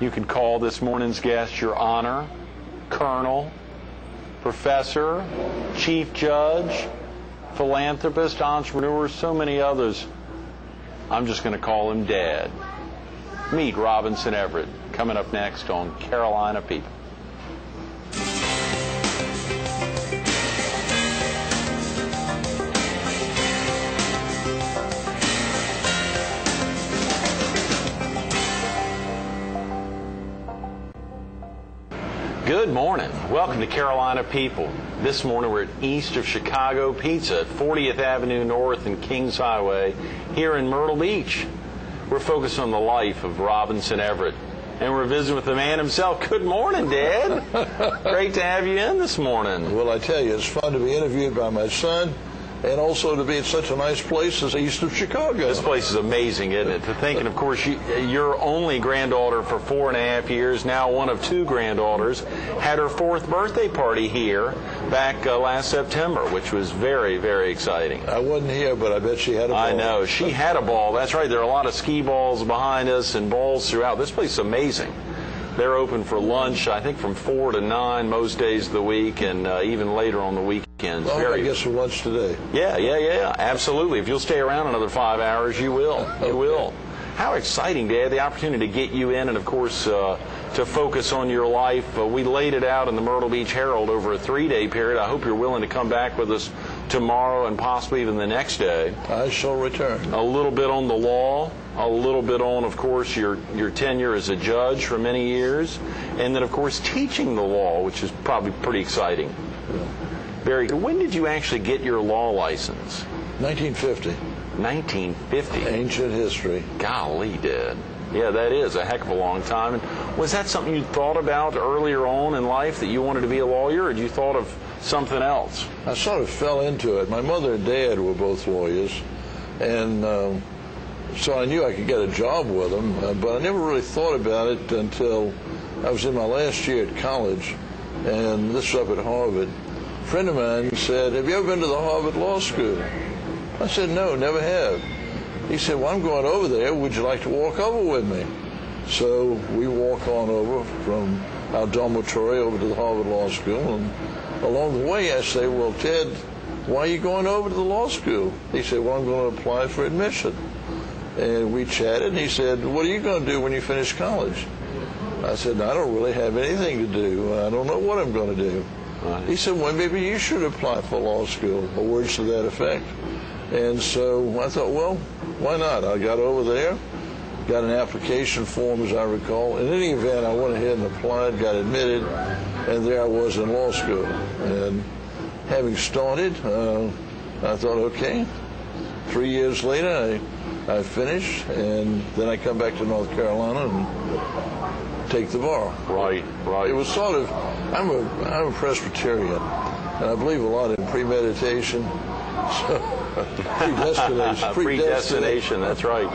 You can call this morning's guest Your Honor, Colonel, Professor, Chief Judge, philanthropist, entrepreneur, so many others. I'm just going to call him Dad. Meet Robinson Everett, coming up next on Carolina People. Good morning. Welcome to Carolina People. This morning we're at East of Chicago Pizza at 40th Avenue North and Kings Highway here in Myrtle Beach. We're focused on the life of Robinson Everett, and we're visiting with the man himself. Good morning, Dad. Great to have you in this morning. Well, I tell you, it's fun to be interviewed by my son, and also to be at such a nice place as East of Chicago. This place is amazing, isn't it? To think, and of course, your only granddaughter for 4.5 years, now one of 2 granddaughters, had her 4th birthday party here back last September, which was very, very exciting. I wasn't here, but I bet she had a ball. I know. She had a ball. That's right. There are a lot of skee balls behind us and balls throughout. This place is amazing. They're open for lunch, I think, from 4 to 9 most days of the week, and even later on the weekends. Well, I guess for lunch today. Yeah, absolutely. If you'll stay around another 5 hours, you will. You will. How exciting, Dad, the opportunity to get you in and, of course, to focus on your life. We laid it out in the Myrtle Beach Herald over a 3-day period. I hope you're willing to come back with us tomorrow and possibly even the next day. I shall return. A little bit on the law, a little bit on, of course, your tenure as a judge for many years, and then, of course, teaching the law, which is probably pretty exciting. Yeah. Very good. When did you actually get your law license? 1950. 1950. Ancient history. Golly, Dad. Yeah, that is a heck of a long time. And was that something you thought about earlier on in life, that you wanted to be a lawyer, or you thought of something else? I sort of fell into it. My mother and dad were both lawyers, and so I knew I could get a job with them, but I never really thought about it until I was in my last year at college, and this was up at Harvard. A friend of mine said, "Have you ever been to the Harvard Law School?" I said, "No, never have." He said, "Well, I'm going over there. Would you like to walk over with me?" So we walked on over from our dormitory over to the Harvard Law School, and along the way I say, "Well, Ted, why are you going over to the law school?" He said, "Well, I'm going to apply for admission." And we chatted, and he said, "What are you going to do when you finish college?" I said, "I don't really have anything to do. I don't know what I'm going to do." He said, "Well, maybe you should apply for law school," or words to that effect. And so I thought, well, why not? I got over there, got an application form, as I recall. In any event, I went ahead and applied, got admitted, and there I was in law school. And having started, I thought, okay, 3 years later, I finished, and then I come back to North Carolina and take the bar. Right. It was sort of, I'm a Presbyterian, and I believe a lot in premeditation. Predestination. Predestination, that's right.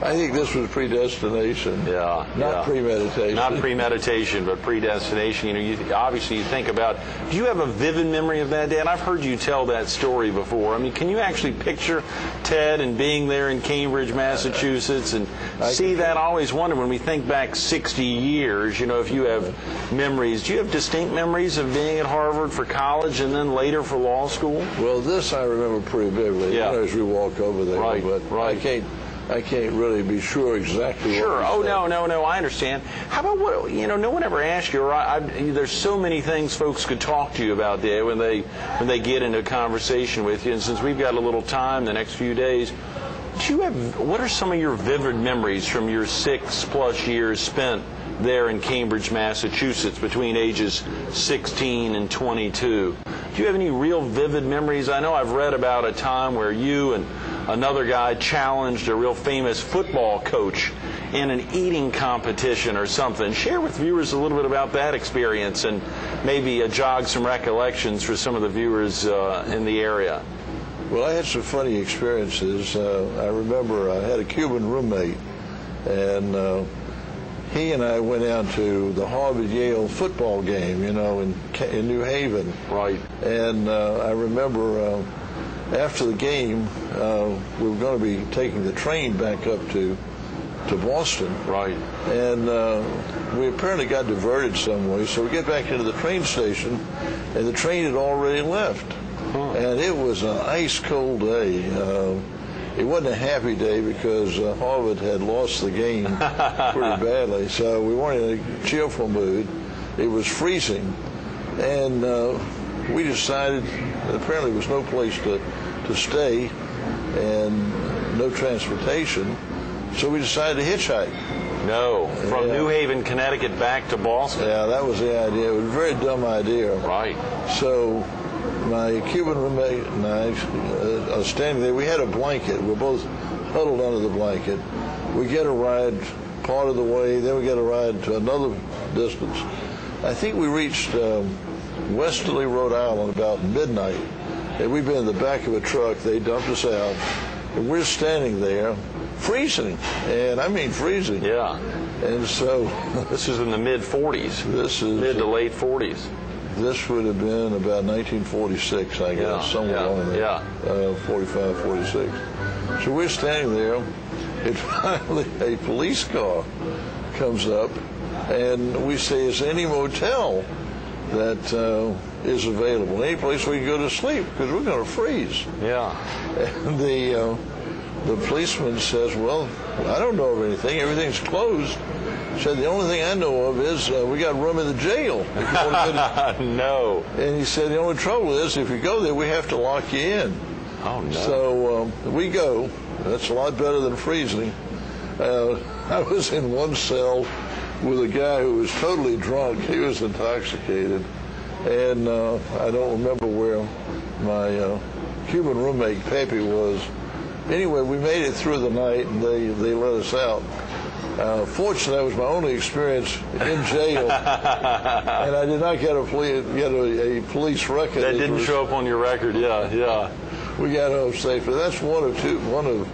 I think this was predestination. Yeah. Not premeditation. Not premeditation, but predestination. You know, obviously you think about, do you have a vivid memory of that, Dad? I've heard you tell that story before. I mean, can you actually picture Ted and being there in Cambridge, Massachusetts, and see that? I always wonder, when we think back 60 years, you know, if you have memories, do you have distinct memories of being at Harvard for college and then later for law school? Well, this I remember pretty vividly, yeah. As we walk over there. Right, but right. I can't really be sure exactly. Sure. Oh, no, I understand. How about what, you know, no one ever asked you, or there's so many things folks could talk to you about there when they get into a conversation with you, and since we've got a little time the next few days, what are some of your vivid memories from your 6+ years spent there in Cambridge, Massachusetts, between ages 16 and 22? Do you have any real vivid memories? I know I've read about a time where you and another guy challenged a real famous football coach in an eating competition or something. Share with viewers a little bit about that experience, and maybe jog some recollections for some of the viewers in the area. Well, I had some funny experiences. I remember I had a Cuban roommate, and he and I went out to the Harvard-Yale football game, you know, in New Haven. Right. And I remember after the game, we were going to be taking the train back up to to Boston. Right. And we apparently got diverted some way, so we get back into the train station, and the train had already left. And it was an ice-cold day. It wasn't a happy day because Harvard had lost the game pretty badly, so we weren't in a cheerful mood. It was freezing, and we decided that apparently there was no place to stay and no transportation, so we decided to hitchhike. No, from New Haven, Connecticut back to Boston. Yeah, that was the idea. It was a very dumb idea. Right. So my Cuban roommate and I are standing there. We had a blanket. We're both huddled under the blanket. We get a ride part of the way, then we get a ride to another distance. I think we reached Westerly, Rhode Island about midnight. And we've been in the back of a truck. They dumped us out. And we're standing there, freezing. And I mean freezing. Yeah. And so this is in the mid-40s. This is mid to late 40s. This would have been about 1946, I guess, somewhere along there. 45, 46. So we're standing there, and finally a police car comes up, and we say, is any motel that is available? Any place we can go to sleep, because we're going to freeze. Yeah. And the policeman says, well, I don't know of anything. Everything's closed. Said, the only thing I know of is we got room in the jail. No. And he said, the only trouble is if you go there, we have to lock you in. Oh, no. So we go. That's a lot better than freezing. I was in one cell with a guy who was totally drunk. He was intoxicated. And I don't remember where my Cuban roommate, Pepe, was. Anyway, we made it through the night, and they let us out. Fortunately, that was my only experience in jail, and I did not get a police record. That didn't show up on your record. Yeah. We got home safely. That's one of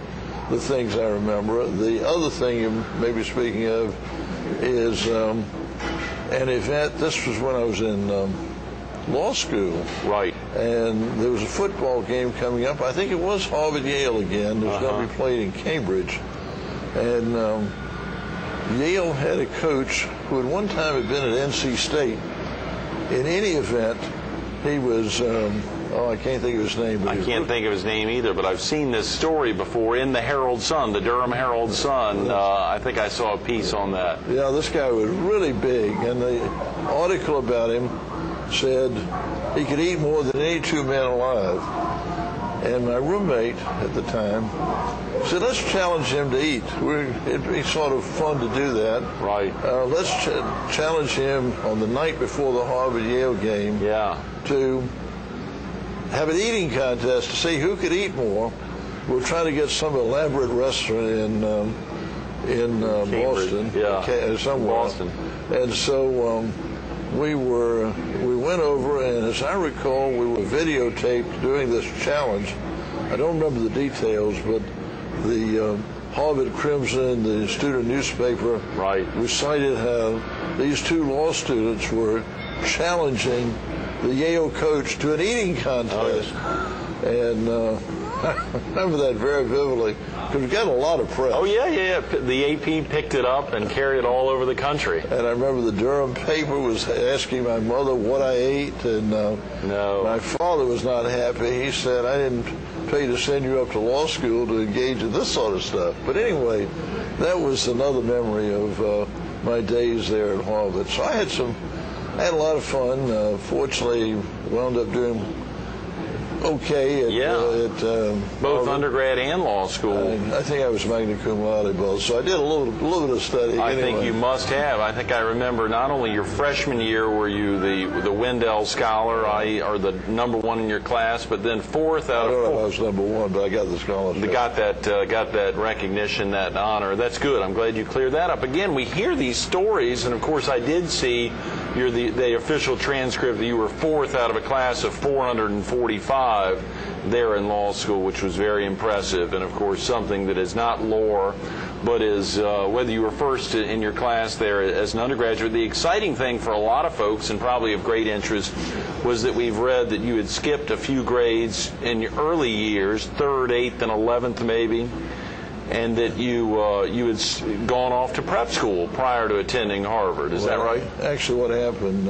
the things I remember. The other thing you may be speaking of is an event. This was when I was in law school. Right. And there was a football game coming up. I think it was Harvard-Yale again. It was going to be played in Cambridge. And Yale had a coach who at one time had been at NC State. In any event, he was, I can't think of his name. I can't think of his name either, but I've seen this story before in the Herald Sun, the Durham Herald Sun. I think I saw a piece on that. Yeah, this guy was really big, and the article about him said he could eat more than any two men alive. And my roommate at the time said, let's challenge him to eat. It'd be sort of fun to do that. Right. Let's challenge him on the night before the Harvard-Yale game to have an eating contest to see who could eat more. We're trying to get some elaborate restaurant in Boston, somewhere. Boston. And so we went over, and as I recall, we were videotaped doing this challenge. I don't remember the details, but the Harvard Crimson, the student newspaper, recited how these two law students were challenging the Yale coach to an eating contest. And I remember that very vividly, because we got a lot of press. Oh, yeah. The AP picked it up and carried it all over the country. And I remember the Durham paper was asking my mother what I ate, and my father was not happy. He said, I didn't pay to send you up to law school to engage in this sort of stuff. But anyway, that was another memory of my days there at Harvard. So I had a lot of fun. Fortunately, wound up doing okay at both undergrad and law school. I think I was magna cum laude both, so I did a little bit of studying. I think you must have. I think I remember not only your freshman year were you the Wendell Scholar, or the number one in your class, but then fourth out of four. I don't know if I was number one, but I got the scholarship. Got that recognition, that honor. That's good. I'm glad you cleared that up. Again, we hear these stories, and of course I did see the official transcript that you were fourth out of a class of 445 there in law school, which was very impressive, and of course something that is not lore, but is whether you were first in your class there as an undergraduate. The exciting thing for a lot of folks, and probably of great interest, was that we've read that you had skipped a few grades in your early years, 3rd, 8th, and 11th maybe, and that you had gone off to prep school prior to attending Harvard. Is that right? Actually, what happened,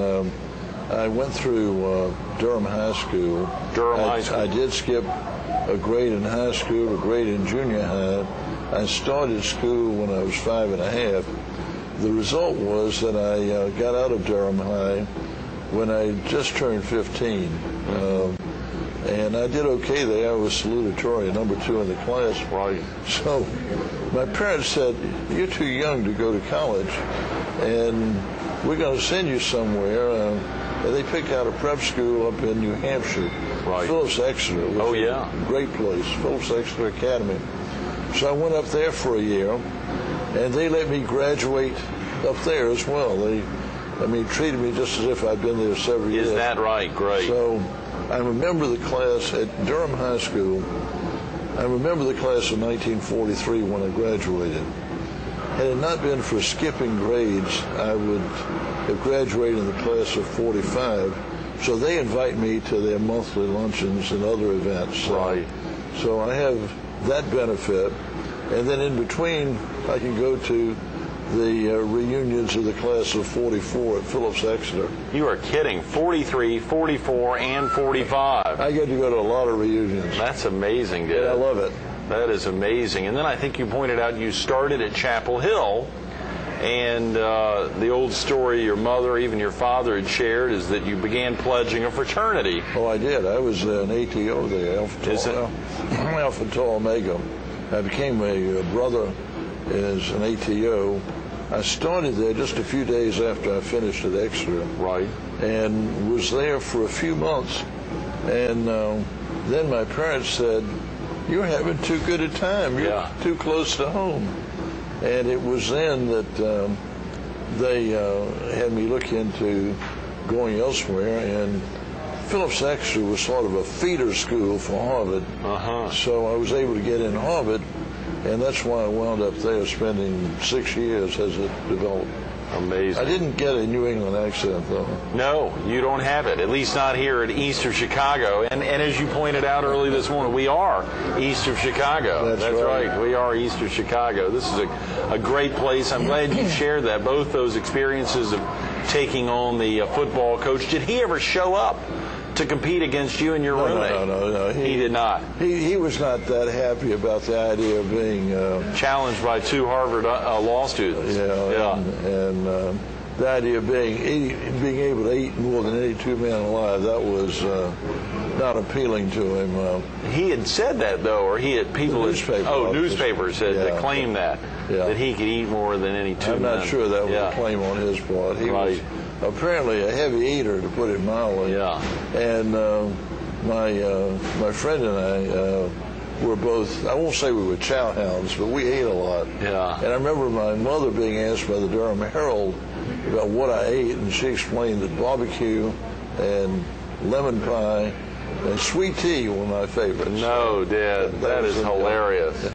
I went through Durham High School. High School. I did skip a grade in high school, a grade in junior high. I started school when I was 5 1/2. The result was that I got out of Durham High when I just turned 15. And I did okay there. I was salutatorian, number 2 in the class. Right. So my parents said, "You're too young to go to college, and we're going to send you somewhere." And they picked out a prep school up in New Hampshire, right. Phillips Exeter. Oh, yeah. Great place, Phillips Exeter Academy. So I went up there for a year, and they let me graduate up there as well. They treated me just as if I'd been there several years. Is that right? Great. So I remember the class at Durham High School. I remember the class of 1943 when I graduated. Had it not been for skipping grades, I would have graduated in the class of 45. So they invite me to their monthly luncheons and other events. Right. So I have that benefit. And then in between, I can go to the reunions of the class of 44 at Phillips Exeter. You are kidding. 43, 44, and 45. I get to go to a lot of reunions. That's amazing, dude. Yeah, I love it. That is amazing. And then I think you pointed out you started at Chapel Hill, and the old story your mother, even your father, had shared is that you began pledging a fraternity. Oh, I did. I was an ATO there, Alpha Tau Omega. I became a brother as an ATO. I started there just a few days after I finished at Exeter. Right. And was there for a few months. And then my parents said, "You're having too good a time. You're too close to home." And it was then that they had me look into going elsewhere. And Phillips Exeter was sort of a feeder school for Harvard. So I was able to get in Harvard. And that's why I wound up there spending 6 years as it developed. Amazing. I didn't get a New England accent, though. No, you don't have it, at least not here at East of Chicago. And as you pointed out early this morning, we are East of Chicago. That's right. We are East of Chicago. This is a great place. I'm glad you shared that, both those experiences of taking on the football coach. Did he ever show up to compete against you and your roommate? No. He did not. He was not that happy about the idea of being challenged by 2 Harvard law students. And the idea of being able to eat more than any 2 men alive, that was not appealing to him. He had said that, though, or he had people. Newspapers had claimed that he could eat more than any 2 men. I'm not sure that was a claim on his part. He was apparently a heavy eater, to put it mildly. Yeah. And my friend and I were both, I won't say we were chow hounds, but we ate a lot. Yeah. And I remember my mother being asked by the Durham Herald about what I ate, and she explained that barbecue and lemon pie and sweet tea were my favorites. No, Dad, that is hilarious.